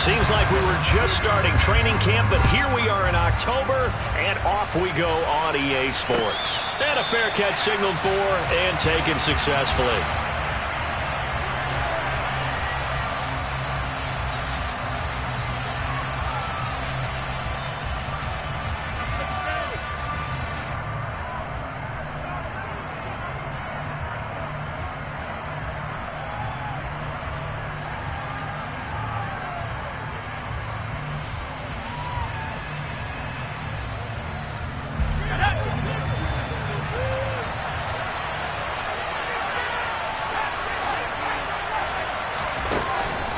Seems like we were just starting training camp, but here we are in October, and off we go on EA Sports. And a fair catch signaled for and taken successfully.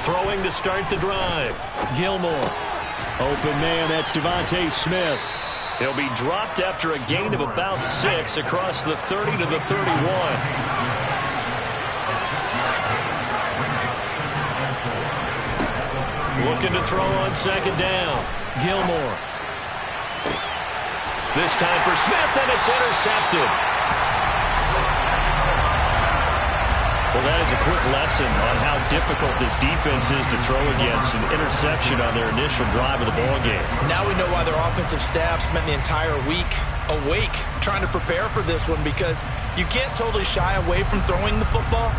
Throwing to start the drive. Gilmore. Open man, that's Devontae Smith. He'll be dropped after a gain of about 6 across the 30 to the 31. Looking to throw on second down. Gilmore. This time for Smith, and it's intercepted. Well, that is a quick lesson on how difficult this defense is to throw against. An interception on their initial drive of the ballgame. Now we know why their offensive staff spent the entire week awake trying to prepare for this one, because you can't totally shy away from throwing the football,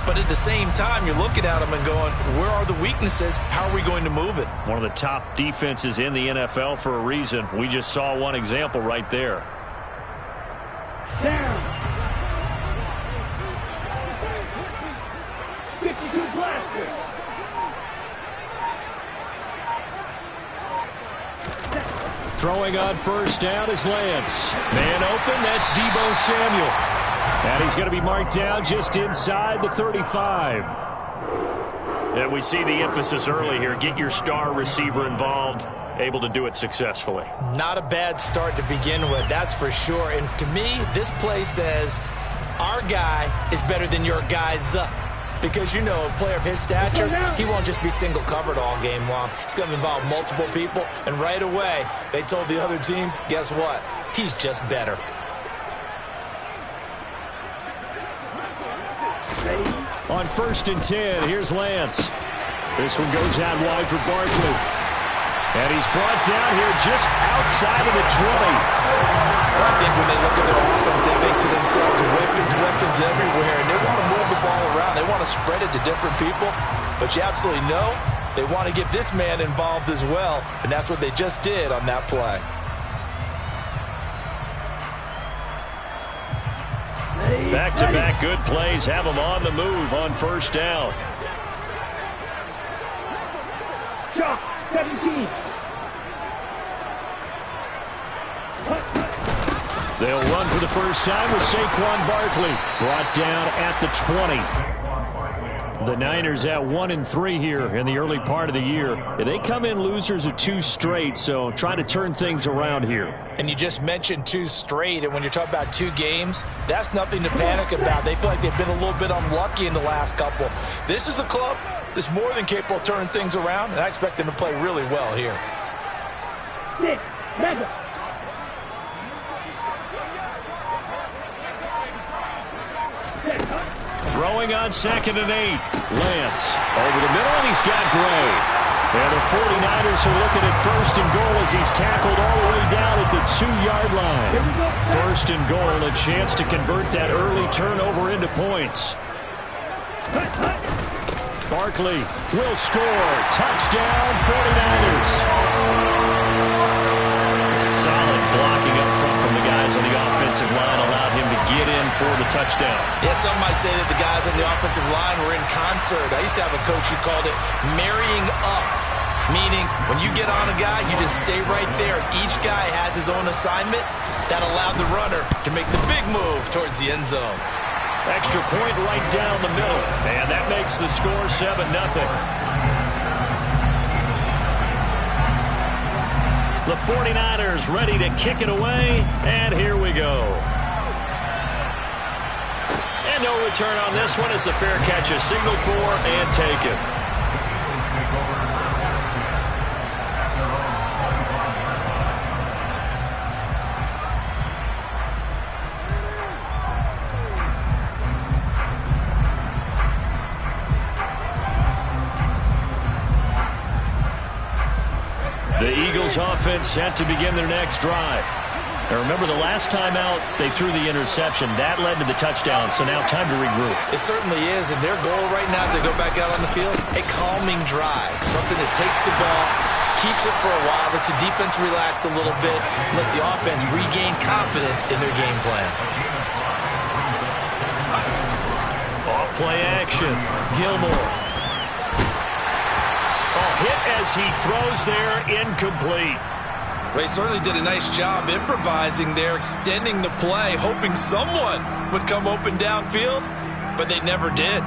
but at the same time, you're looking at them and going, where are the weaknesses? How are we going to move it? One of the top defenses in the NFL for a reason. We just saw one example right there. Down. Throwing on first down is Lance. Man open, that's Deebo Samuel. And he's going to be marked down just inside the 35. And we see the emphasis early here. Get your star receiver involved. Able to do it successfully. Not a bad start to begin with, that's for sure. And to me, this play says our guy is better than your guy's. Because, you know, a player of his stature, he won't just be single covered all game long. He's going to involve multiple people. And right away, they told the other team, guess what? He's just better. On 1st and 10, here's Lance. This one goes out wide for Barkley. And he's brought down here just outside of the 20. I think when they look at their offense, they think to themselves, weapons everywhere, and they want to move the ball around. They want to spread it to different people, but you absolutely know they want to get this man involved as well, and that's what they just did on that play. Back-to-back good plays have them on the move on first down. 17. They'll run for the first time with Saquon Barkley. Brought down at the 20. The Niners at 1-3 here in the early part of the year. They come in losers of 2 straight, so trying to turn things around here. And you just mentioned 2 straight, and when you're talking about 2 games, that's nothing to panic about. They feel like they've been a little bit unlucky in the last couple. This is a club that's more than capable of turning things around, and I expect them to play really well here. 6. Mega. Throwing on 2nd and 8. Lance over the middle, and he's got Gray. And the 49ers are looking at 1st and goal as he's tackled all the way down at the 2-yard line. 1st and goal, a chance to convert that early turnover into points. Barkley will score. Touchdown, 49ers. Solid blocking up front from the guys on the offensive line allowed him to get in for the touchdown. Yeah, some might say that the guys on the offensive line were in concert. I used to have a coach who called it marrying up, meaning when you get on a guy, you just stay right there. Each guy has his own assignment. That allowed the runner to make the big move towards the end zone. Extra point right down the middle, and that makes the score 7-0. The 49ers ready to kick it away, and here we go. And no return on this one as the fair catch is signaled for and taken. Eagles offense set to begin their next drive. Now remember, the last time out, they threw the interception. That led to the touchdown, so now time to regroup. It certainly is, and their goal right now as they go back out on the field, a calming drive. Something that takes the ball, keeps it for a while, lets the defense relax a little bit, lets the offense regain confidence in their game plan. Off play action. Gilmore. Hit as he throws there, incomplete. They certainly did a nice job improvising there, extending the play, hoping someone would come open downfield, but they never did.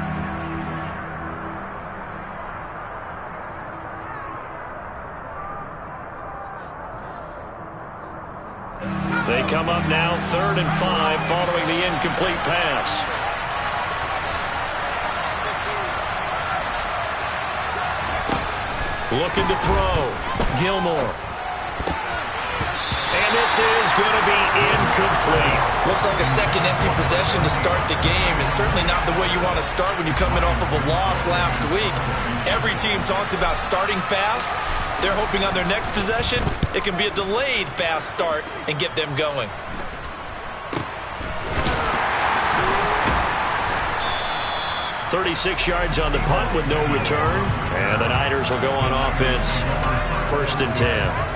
They come up now 3rd and 5 following the incomplete pass. Looking to throw. Gilmore. And this is going to be incomplete. Looks like a second empty possession to start the game, and certainly not the way you want to start when you're coming off of a loss last week. Every team talks about starting fast. They're hoping on their next possession it can be a delayed fast start and get them going. .36 yards on the punt with no return. And the Niners will go on offense. 1st and 10.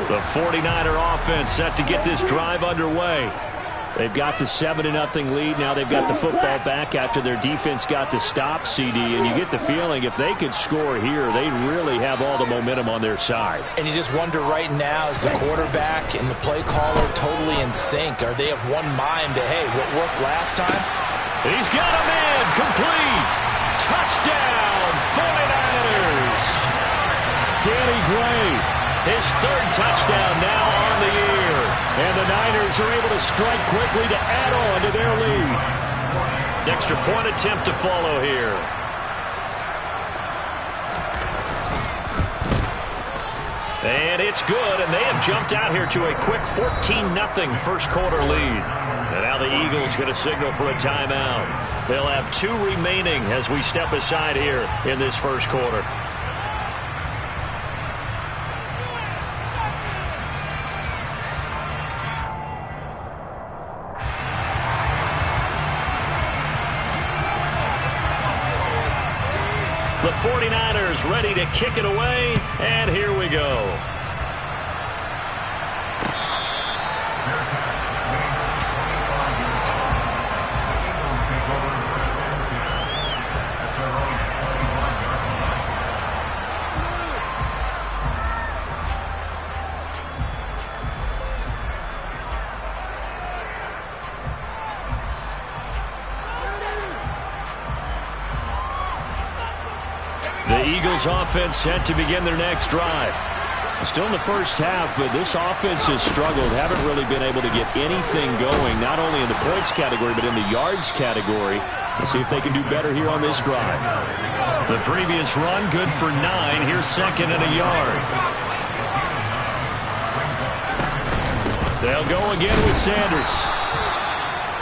The 49er offense set to get this drive underway. They've got the 7-0 lead. Now they've got the football back after their defense got the stop, CD. And you get the feeling if they could score here, they'd really have all the momentum on their side. And you just wonder right now, is the quarterback and the play caller totally in sync? Are they of one mind that, hey, what worked last time? He's got a man complete. Touchdown, 49ers. Danny Gray. His 3rd touchdown now on the year. And the Niners are able to strike quickly to add on to their lead. Extra point attempt to follow here. And it's good, and they have jumped out here to a quick 14-0 first quarter lead. And now the Eagles get a signal for a timeout. They'll have 2 remaining as we step aside here in this first quarter. The 49ers ready to kick it away, and here we go. The Eagles offense set to begin their next drive. Still in the first half, but this offense has struggled. Haven't really been able to get anything going, not only in the points category, but in the yards category. Let's see if they can do better here on this drive. The previous run, good for 9. Here's 2nd and a yard. They'll go again with Sanders.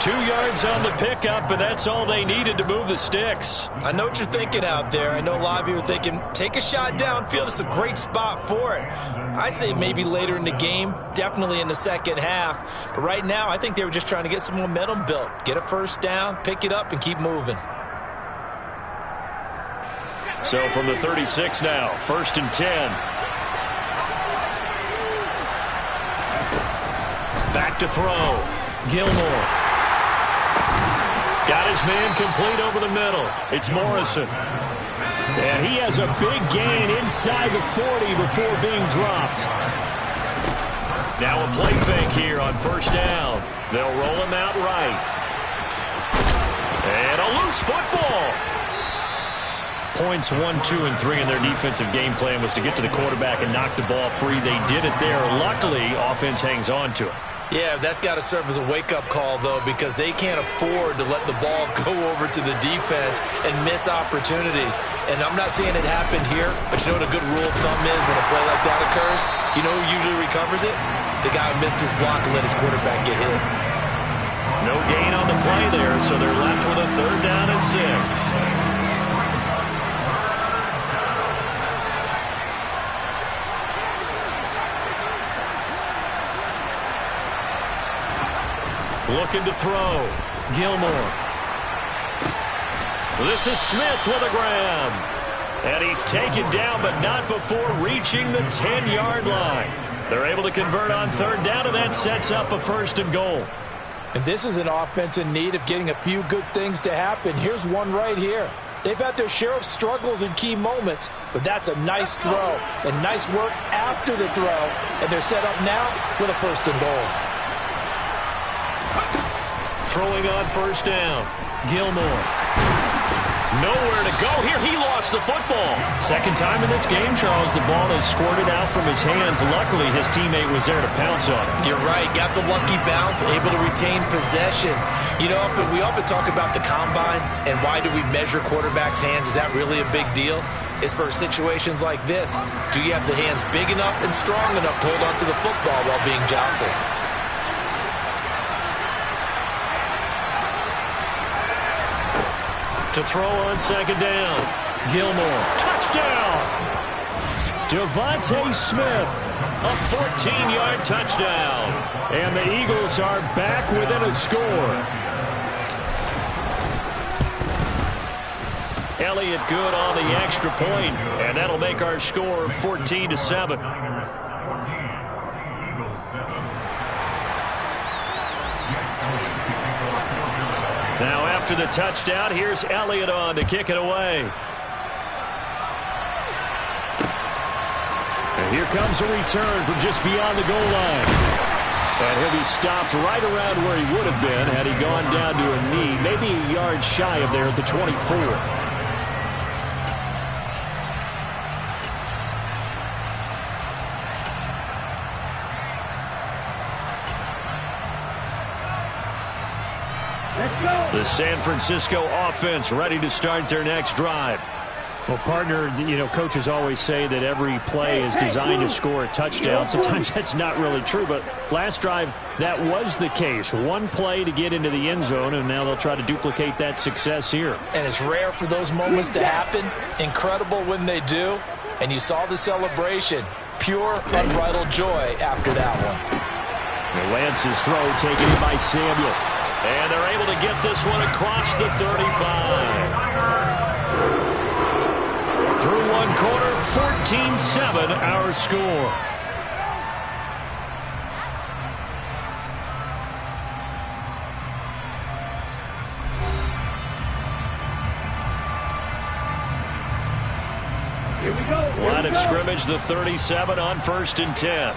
2 yards on the pickup, and that's all they needed to move the sticks. I know what you're thinking out there. I know a lot of you are thinking, take a shot downfield. It's a great spot for it. I'd say maybe later in the game, definitely in the second half. But right now, I think they were just trying to get some momentum built. Get a first down, pick it up, and keep moving. So from the 36 now, 1st and 10. Back to throw. Gilmore. Got his man complete over the middle. It's Morrison. And he has a big gain inside the 40 before being dropped. Now a play fake here on 1st down. They'll roll him out right. And a loose football. Points 1, 2, and 3 in their defensive game plan was to get to the quarterback and knock the ball free. They did it there. Luckily, offense hangs on to it. Yeah, that's got to serve as a wake-up call, though, because they can't afford to let the ball go over to the defense and miss opportunities. And I'm not seeing it happen here, but you know what a good rule of thumb is when a play like that occurs? You know who usually recovers it? The guy who missed his block and let his quarterback get hit. No gain on the play there, so they're left with a 3rd down and 6. Looking to throw. Gilmore. This is Smith with a grab. And he's taken down, but not before reaching the 10-yard line. They're able to convert on 3rd down, and that sets up a 1st and goal. And this is an offense in need of getting a few good things to happen. Here's one right here. They've had their share of struggles in key moments, but that's a nice throw and nice work after the throw. And they're set up now with a 1st and goal. Throwing on 1st down. Gilmore. Nowhere to go here. He lost the football. Second time in this game, Charles, the ball has squirted out from his hands. Luckily, his teammate was there to pounce on it. You're right. Got the lucky bounce, able to retain possession. You know, we often talk about the combine and why do we measure quarterbacks' hands. Is that really a big deal? It's for situations like this. Do you have the hands big enough and strong enough to hold on to the football while being jostled? To throw on 2nd down. Gilmore. Touchdown! Devontae Smith. A 14-yard touchdown. And the Eagles are back within a score. Elliott good on the extra point, and that'll make our score 14-7. Now after the touchdown, here's Elliott on to kick it away. And here comes a return from just beyond the goal line. And he'll be stopped right around where he would have been had he gone down to a knee, maybe a yard shy of there at the 24. The San Francisco offense ready to start their next drive. Well, partner, you know, coaches always say that every play is designed to score a touchdown. Sometimes that's not really true, but last drive, that was the case. One play to get into the end zone, and now they'll try to duplicate that success here. And it's rare for those moments to happen. Incredible when they do. And you saw the celebration. Pure, unbridled joy after that one. And Lance's throw taken in by Samuel. And they're able to get this one across the 35. Through one quarter, 14-7 our score. Here we go. Line of scrimmage, the 37 on 1st and 10.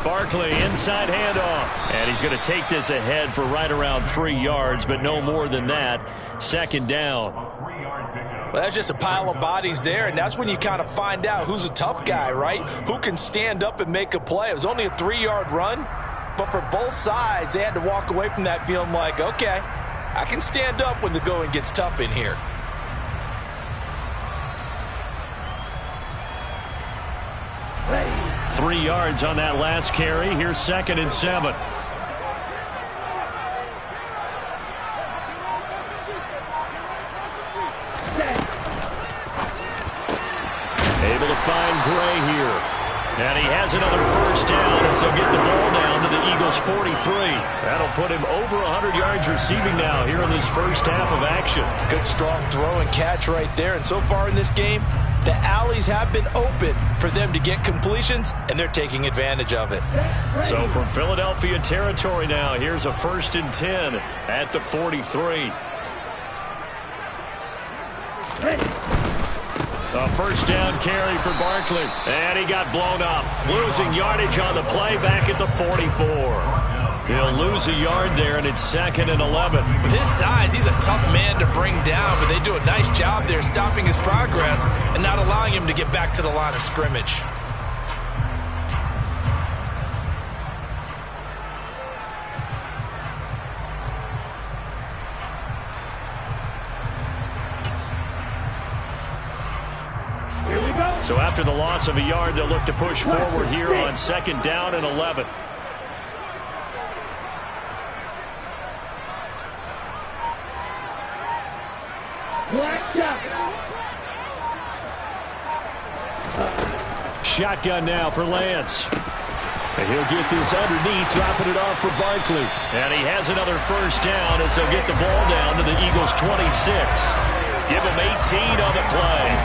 Barkley, inside handoff. And he's going to take this ahead for right around 3 yards, but no more than that. 2nd down. Well, that's just a pile of bodies there, and that's when you kind of find out who's a tough guy, right? Who can stand up and make a play. It was only a 3-yard run, but for both sides, they had to walk away from that feeling like, okay, I can stand up when the going gets tough in here. Ready. 3 yards on that last carry. Here's 2nd and 7. Able to find Gray here. And he has another 1st down as they'll get the ball down to the Eagles' 43. That'll put him over 100 yards receiving now here in this first half of action. Good strong throw and catch right there. And so far in this game, the alleys have been open for them to get completions, and they're taking advantage of it. So from Philadelphia territory now, here's a 1st and 10 at the 43. Ready. A first down carry for Barkley. And he got blown up. Losing yardage on the play back at the 44. He'll lose a yard there, and it's 2nd and 11. With his size, he's a tough man to bring down, but they do a nice job there stopping his progress and not allowing him to get back to the line of scrimmage. So after the loss of a yard, they'll look to push forward here on 2nd down and 11. Shotgun now for Lance. And he'll get this underneath, dropping it off for Barkley. And he has another first down as they'll get the ball down to the Eagles' 26. Give him 18 on the play.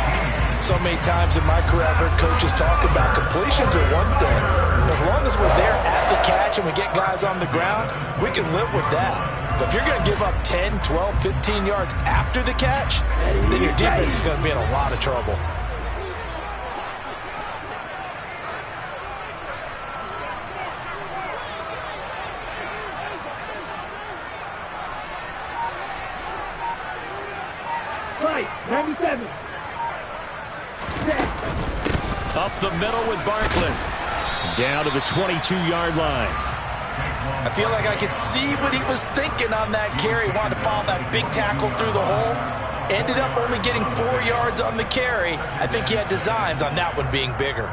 So many times in my career, I've heard coaches talk about completions are one thing. As long as we're there at the catch and we get guys on the ground, we can live with that. But if you're going to give up 10, 12, 15 yards after the catch, then your defense is going to be in a lot of trouble. Right, 97. Up the middle with Barkley. Down to the 22-yard line. I feel like I could see what he was thinking on that carry. Wanted to follow that big tackle through the hole. Ended up only getting 4 yards on the carry. I think he had designs on that one being bigger.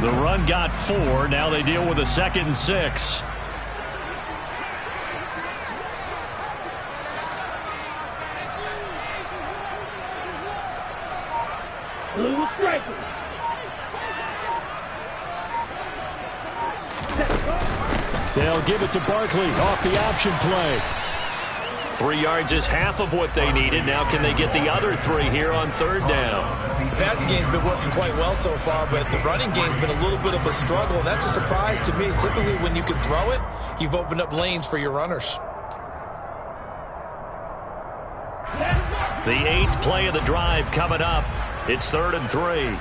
The run got 4. Now they deal with a 2nd and 6. Blue striker. They'll give it to Barkley off the option play. 3 yards is half of what they needed. Now can they get the other 3 here on 3rd down? The passing game's been working quite well so far, but the running game's been a little bit of a struggle, and that's a surprise to me. Typically, when you can throw it, you've opened up lanes for your runners. The 8th play of the drive coming up. It's 3rd and 3.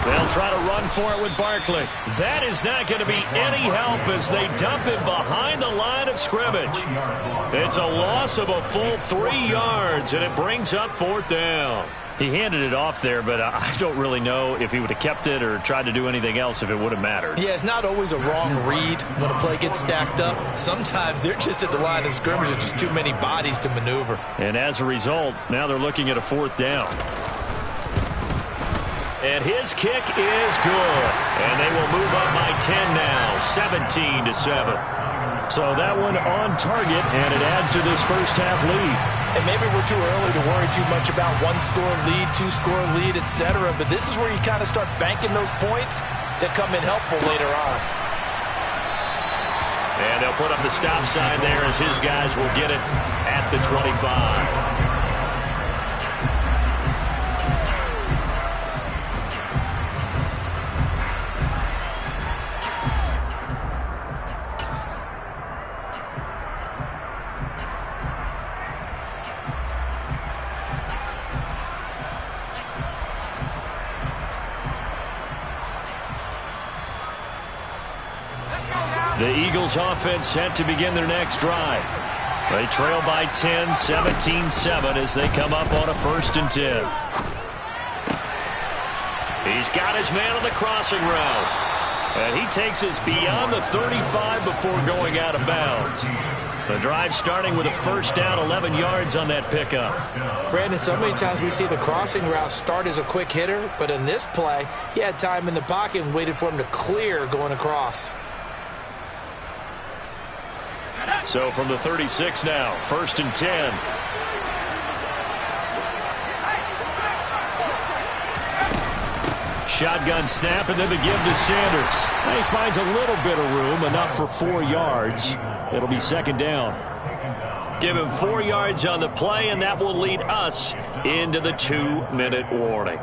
They'll try to run for it with Barkley. That is not going to be any help as they dump him behind the line of scrimmage. It's a loss of a full 3 yards, and it brings up 4th down. He handed it off there, but I don't really know if he would have kept it or tried to do anything else if it would have mattered. Yeah, it's not always a wrong read when a play gets stacked up. Sometimes they're just at the line of scrimmage. There's just too many bodies to maneuver. And as a result, now they're looking at a 4th down. And his kick is good. And they will move up by 10 now, 17-7. So that one on target, and it adds to this first half lead. And maybe we're too early to worry too much about 1-score lead, 2-score lead, etc. But this is where you kind of start banking those points that come in helpful later on. And they'll put up the stop sign there as his guys will get it at the 25. The Eagles offense set to begin their next drive. They trail by 10, 17-7 as they come up on a 1st and 10. He's got his man on the crossing route. And he takes us beyond the 35 before going out of bounds. The drive starting with a 1st down, 11 yards on that pickup. Brandon, so many times we see the crossing route start as a quick hitter, but in this play, he had time in the pocket and waited for him to clear going across. So from the 36 now, 1st and 10. shotgun snap, and then the give to Sanders. He finds a little bit of room, enough for 4 yards. It'll be second down. Give him 4 yards on the play, and that will lead us into the 2-minute warning.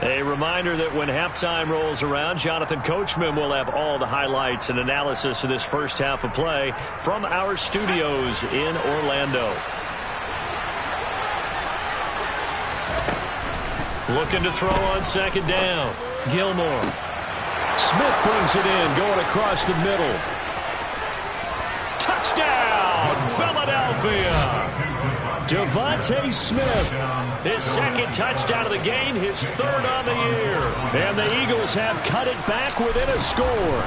A reminder that when halftime rolls around, Jonathan Coachman will have all the highlights and analysis of this first half of play from our studios in Orlando. Looking to throw on second down. Gilmore. Smith brings it in, going across the middle. Touchdown, Philadelphia! Devontae Smith, his second touchdown of the game, his third on the year. And the Eagles have cut it back within a score.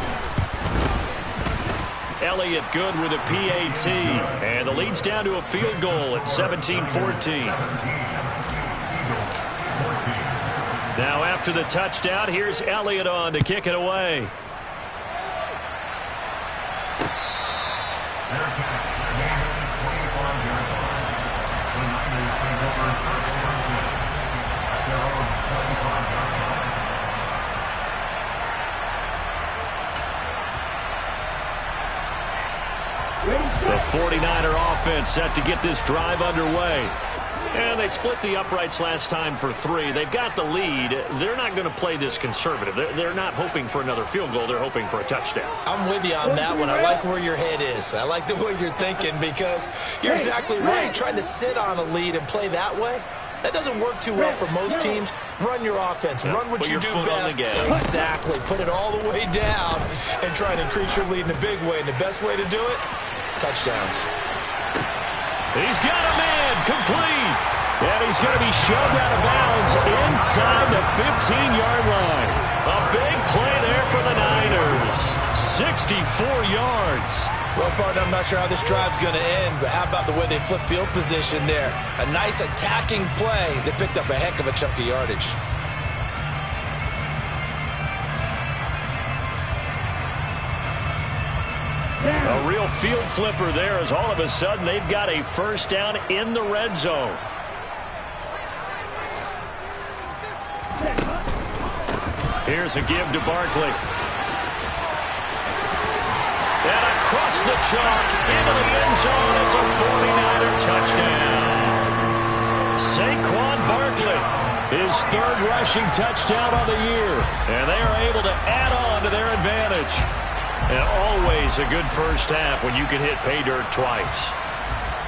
Elliott good with a PAT. And the lead's down to a field goal at 17-14. Now after the touchdown, here's Elliott on to kick it away. The 49er offense set to get this drive underway. And they split the uprights last time for 3. They've got the lead. They're not going to play this conservative. They're not hoping for another field goal. They're hoping for a touchdown. I'm with you on that one. I like where your head is. I like the way you're thinking because you're exactly right. Trying to sit on a lead and play that way, that doesn't work too well for most teams. Run your offense. Run what you do best. Exactly. Put it all the way down and try and increase your lead in a big way. And the best way to do it, touchdowns. He's got a man complete. And he's going to be shoved out of bounds inside the 15-yard line. A big play there for the Niners. 64 yards. Well, partner, I'm not sure how this drive's going to end, but how about the way they flip field position there? A nice attacking play that picked up a heck of a chunk of yardage. A real field flipper there as all of a sudden they've got a first down in the red zone. Here's a give to Barkley. And across the chalk into the end zone. It's a 49er touchdown. Saquon Barkley, his third rushing touchdown on the year. And they are able to add on to their advantage. And always a good first half when you can hit pay dirt twice.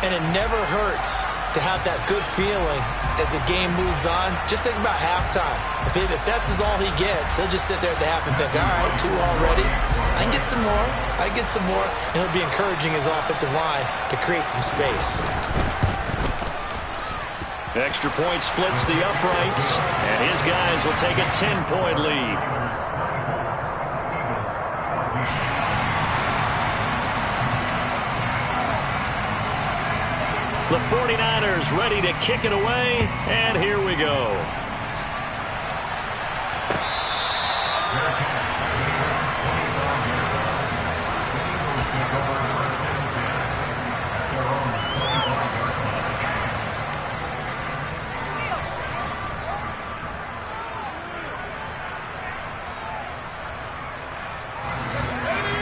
And it never hurts to have that good feeling as the game moves on. Just think about halftime. If that's all he gets, he'll just sit there at the half and think, all right, 2 already. I can get some more. I can get some more. And he'll be encouraging his offensive line to create some space. Extra point splits the uprights. And his guys will take a 10-point lead. The 49ers ready to kick it away, and here we go.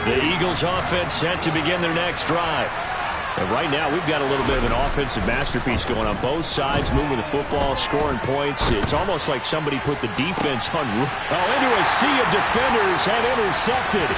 The Eagles offense set to begin their next drive. And right now, we've got a little bit of an offensive masterpiece going on both sides, moving the football, scoring points. It's almost like somebody put the defense on into a sea of defenders and intercepted.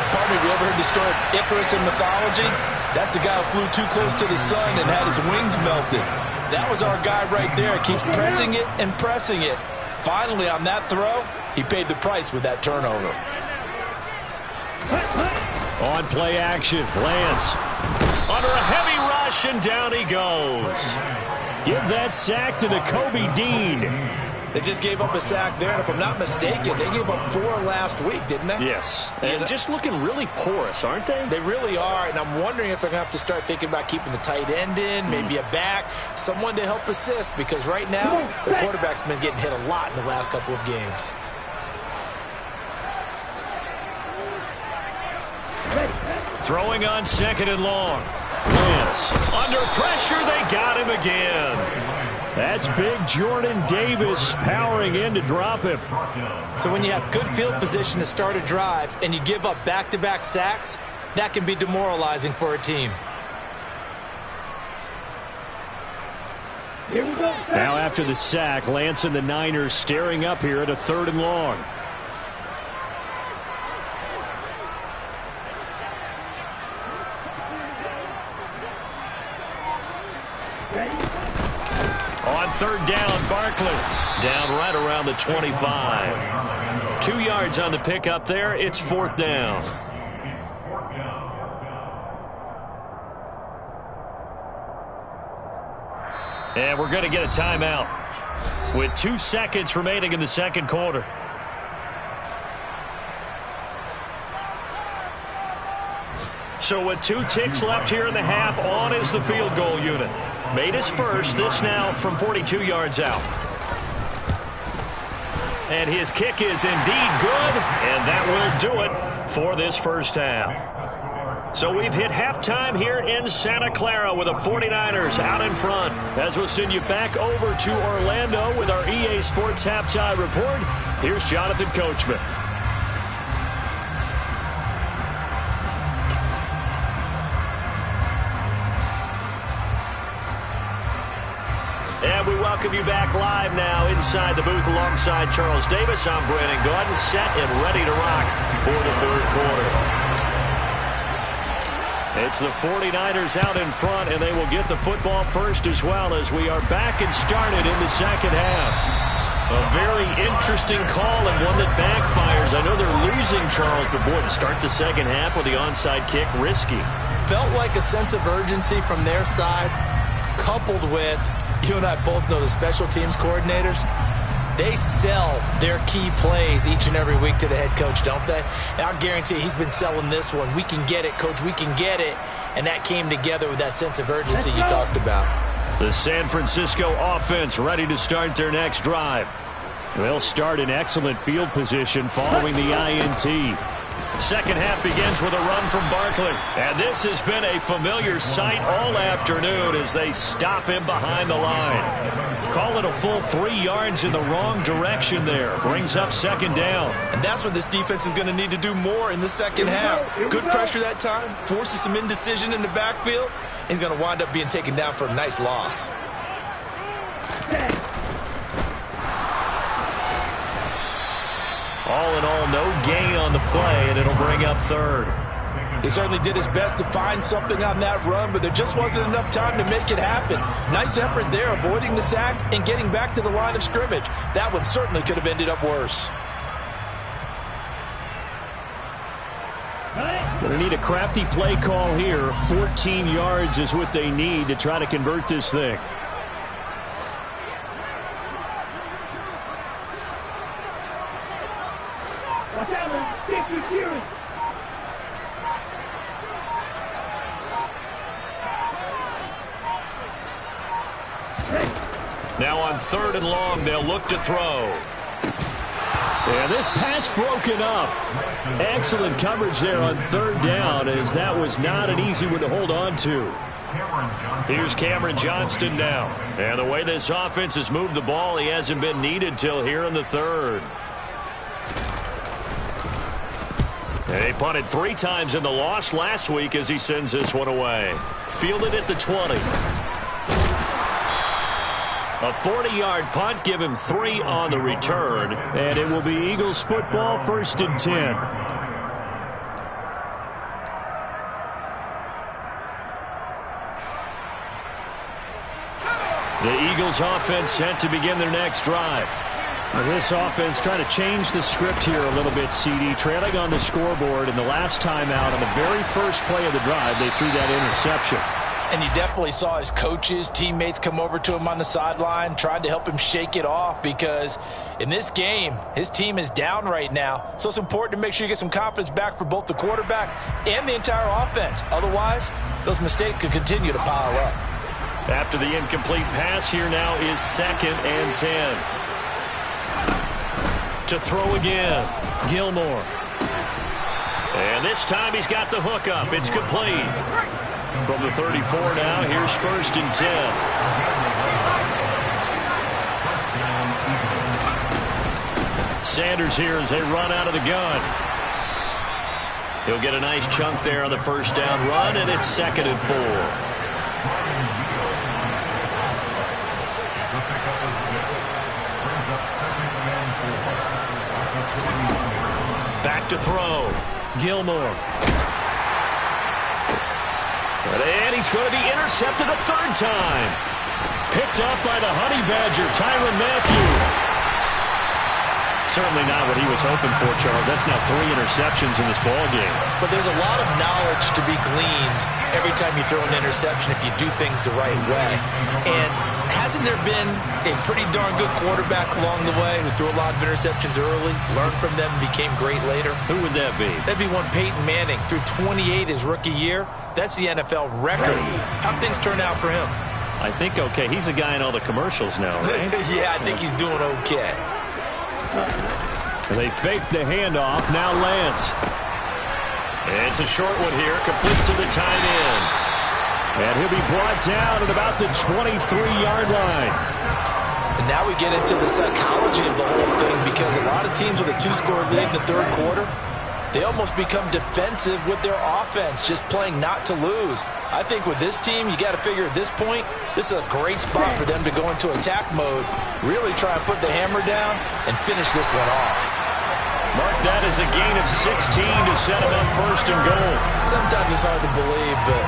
Partner, have you ever heard the story of Icarus in mythology? That's the guy who flew too close to the sun and had his wings melted. That was our guy right there. Keeps pressing it and pressing it. Finally, on that throw, he paid the price with that turnover. On play action, Lance. Under a heavy rush, and down he goes. Give that sack to Nakobe Dean. They just gave up a sack there, and if I'm not mistaken, they gave up 4 last week, didn't they? Yes. And just looking really porous, aren't they? They really are, and I'm wondering if they're going to have to start thinking about keeping the tight end in, maybe a back, someone to help assist, because right now, the quarterback's been getting hit a lot in the last couple of games. Throwing on 2nd and long. Lance under pressure. They got him again. That's big Jordan Davis powering in to drop him. So when you have good field position to start a drive and you give up back-to-back sacks, that can be demoralizing for a team. Here we go. Now after the sack, Lance and the Niners staring up here at a 3rd and long. On 3rd down, Barkley down right around the 25. 2 yards on the pickup there. It's 4th down. And we're going to get a timeout with 2 seconds remaining in the 2nd quarter. So with 2 ticks left here in the half, on is the field goal unit. Made his first, this now from 42 yards out. And his kick is indeed good, and that will do it for this first half. So we've hit halftime here in Santa Clara with the 49ers out in front. As we'll send you back over to Orlando with our EA Sports Halftime Report, here's Jonathan Coachman. And we welcome you back live now inside the booth alongside Charles Davis. I'm Brandon Gordon, set and ready to rock for the 3rd quarter. It's the 49ers out in front, and they will get the football first as well as we are back and started in the 2nd half. A very interesting call and one that backfires. I know they're losing, Charles, but boy, to start the 2nd half with the onside kick, risky. Felt like a sense of urgency from their side, coupled with, you and I both know the special teams coordinators, they sell their key plays each and every week to the head coach, don't they? And I guarantee he's been selling this one. We can get it, coach, we can get it. And that came together with that sense of urgency you talked about. The San Francisco offense ready to start their next drive. They'll start in excellent field position following the INT. 2nd half begins with a run from Barkley. And this has been a familiar sight all afternoon as they stop him behind the line. Call it a full 3 yards in the wrong direction there. Brings up 2nd down. And that's what this defense is going to need to do more in the 2nd half. Good pressure that time, forces some indecision in the backfield. He's going to wind up being taken down for a nice loss. All in all, no gain on the play, and it'll bring up 3rd. He certainly did his best to find something on that run, but there just wasn't enough time to make it happen. Nice effort there, avoiding the sack and getting back to the line of scrimmage. That one certainly could have ended up worse. Going to need a crafty play call here. 14 yards is what they need to try to convert this thing. Watch out, man. 50 series. Now on 3rd and long, they'll look to throw. And this pass broken up. Excellent coverage there on 3rd down, as that was not an easy one to hold on to. Here's Cameron Johnston now. And the way this offense has moved the ball, he hasn't been needed till here in the 3rd. And he punted 3 times in the loss last week as he sends this one away. Fielded at the 20. A 40-yard punt, give him 3 on the return. And it will be Eagles football, 1st and 10. The Eagles offense set to begin their next drive. This offense trying to change the script here a little bit, CD. Trailing on the scoreboard, and the last time out on the very first play of the drive, they threw that interception. And you definitely saw his coaches, teammates come over to him on the sideline, tried to help him shake it off, because in this game, his team is down right now. So it's important to make sure you get some confidence back for both the quarterback and the entire offense. Otherwise, those mistakes could continue to pile up. After the incomplete pass, here now is 2nd and 10. To throw again, Gilmore. And this time he's got the hook up. It's complete. From the 34 now, here's 1st and 10. Sanders here as they run out of the gun. He'll get a nice chunk there on the 1st down run, and it's 2nd and 4. Back to throw. Gilmore. And he's going to be intercepted a 3rd time. Picked up by the Honey Badger, Tyrann Mathieu. Certainly not what he was hoping for, Charles. That's now 3 interceptions in this ballgame. But there's a lot of knowledge to be gleaned every time you throw an interception if you do things the right way. And hasn't there been a pretty darn good quarterback along the way who threw a lot of interceptions early, learned from them, and became great later? Who would that be? That'd be one Peyton Manning. Threw 28 his rookie year. That's the NFL record. How'd things turn out for him? I think okay. He's a guy in all the commercials now, right? Yeah, I think he's doing okay. They fake the handoff. Now Lance. It's a short one here. Complete to the tight end. And he'll be brought down at about the 23-yard line. And now we get into the psychology of the whole thing, because a lot of teams with a 2-score lead in the 3rd quarter, they almost become defensive with their offense, just playing not to lose. I think with this team, you got to figure at this point, this is a great spot for them to go into attack mode, really try and put the hammer down and finish this one off. Mark that as a gain of 16 to set him up 1st and goal. Sometimes it's hard to believe, but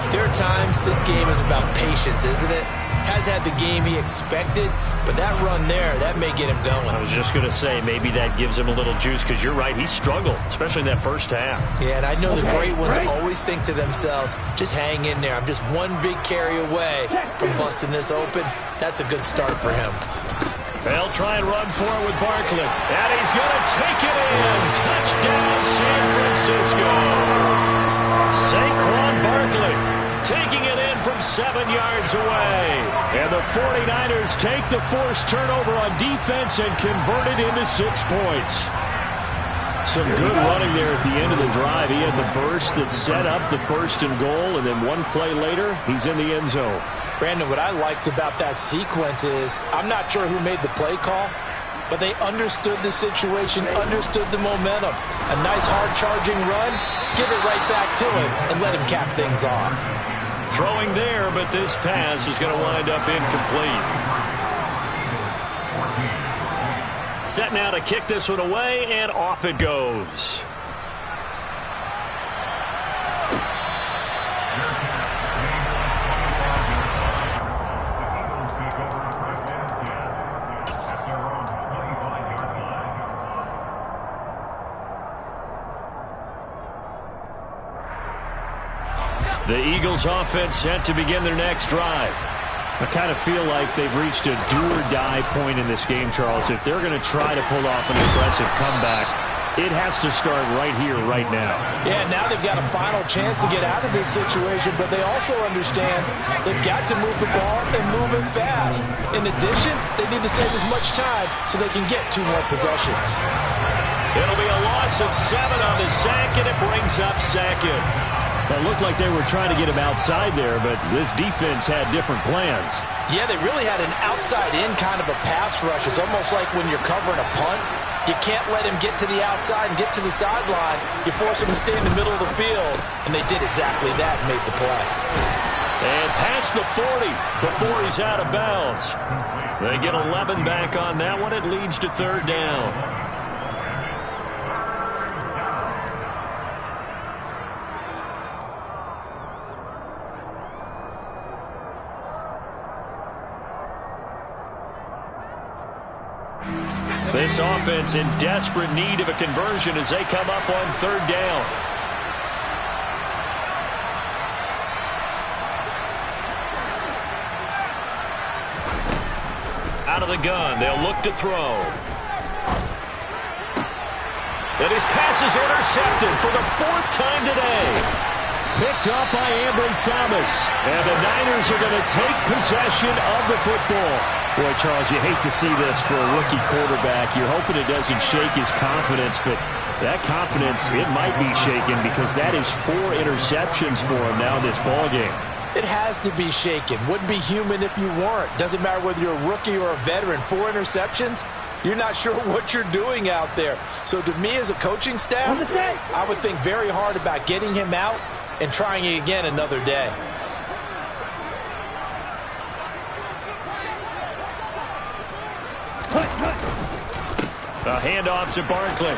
there are times this game is about patience, isn't it? Has had the game he expected, but that run there, that may get him going. I was just going to say, maybe that gives him a little juice, because you're right, he struggled, especially in that 1st half. Yeah, and I know the great ones always think to themselves, just hang in there. I'm just one big carry away from busting this open. That's a good start for him. They'll try and run for it with Barkley. And he's going to take it in. Touchdown, San Francisco. Saquon Barkley taking it in from 7 yards away. And the 49ers take the forced turnover on defense and convert it into 6 points. Some good running there at the end of the drive. He had the burst that set up the 1st and goal, and then one play later, he's in the end zone. Brandon, what I liked about that sequence is, I'm not sure who made the play call, but they understood the situation, understood the momentum. A nice hard-charging run, give it right back to him, and let him cap things off. Throwing there, but this pass is going to wind up incomplete. Set now to kick this one away, and off it goes. The Eagles offense set to begin their next drive. I kind of feel like they've reached a do-or-die point in this game, Charles. If they're going to try to pull off an impressive comeback, it has to start right here, right now. Yeah, now they've got a final chance to get out of this situation, but they also understand they've got to move the ball and move it fast. In addition, they need to save as much time so they can get 2 more possessions. It'll be a loss of 7 on the sack, and it brings up 2nd. It looked like they were trying to get him outside there, but this defense had different plans. Yeah, they really had an outside-in kind of a pass rush. It's almost like when you're covering a punt, you can't let him get to the outside and get to the sideline. You force him to stay in the middle of the field, and they did exactly that and made the play. And past the 40 before he's out of bounds. They get 11 back on that one. It leads to 3rd down. This offense in desperate need of a conversion as they come up on 3rd down. Out of the gun, they'll look to throw. And his pass is intercepted for the 4th time today. Picked up by Ambry Thomas. And the Niners are going to take possession of the football. Boy, Charles, you hate to see this for a rookie quarterback. You're hoping it doesn't shake his confidence, but that confidence, it might be shaken because that is 4 interceptions for him now in this ballgame. It has to be shaken. Wouldn't be human if you weren't. Doesn't matter whether you're a rookie or a veteran. 4 interceptions, you're not sure what you're doing out there. So to me as a coaching staff, I would think very hard about getting him out and trying it again another day. A handoff to Barkley.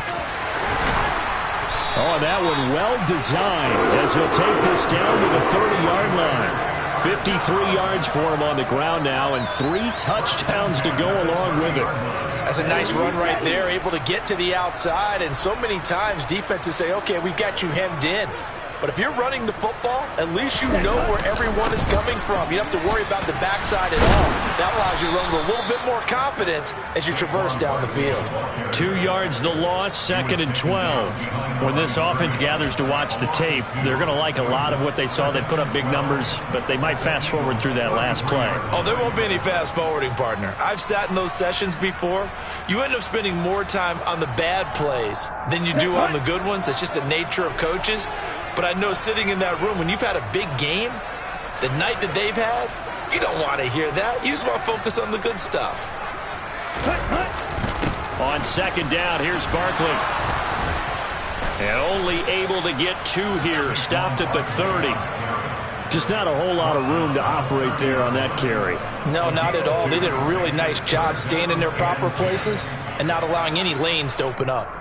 Oh, that one well designed as he'll take this down to the 30-yard line. 53 yards for him on the ground now and 3 touchdowns to go along with it. That's a nice run right there, able to get to the outside. And so many times defenses say, okay, we've got you hemmed in. But if you're running the football, at least you know where everyone is coming from. You don't have to worry about the backside at all. That allows you to run with a little bit more confidence as you traverse down the field. 2 yards the loss, 2nd and 12. When this offense gathers to watch the tape, they're going to like a lot of what they saw. They put up big numbers, but they might fast forward through that last play. Oh, there won't be any fast forwarding, partner. I've sat in those sessions before. You end up spending more time on the bad plays than you do on the good ones. It's just the nature of coaches. But I know sitting in that room, when you've had a big game, the night that they've had, you don't want to hear that. You just want to focus on the good stuff. On 2nd down, here's Barkley. And only able to get 2 here. Stopped at the 30. Just not a whole lot of room to operate there on that carry. No, not at all. They did a really nice job staying in their proper places and not allowing any lanes to open up.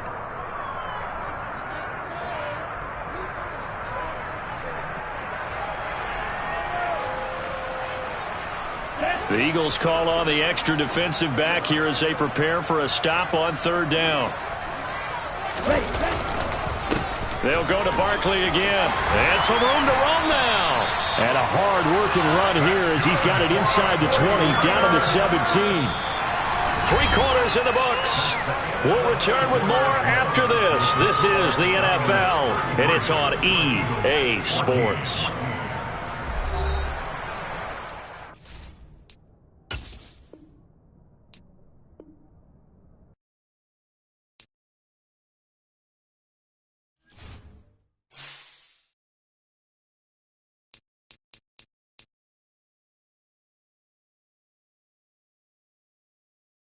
The Eagles call on the extra defensive back here as they prepare for a stop on 3rd down. They'll go to Barkley again. And some room to roam now. And a hard-working run here as he's got it inside the 20, down to the 17. 3 quarters in the books. We'll return with more after this. This is the NFL, and it's on EA Sports.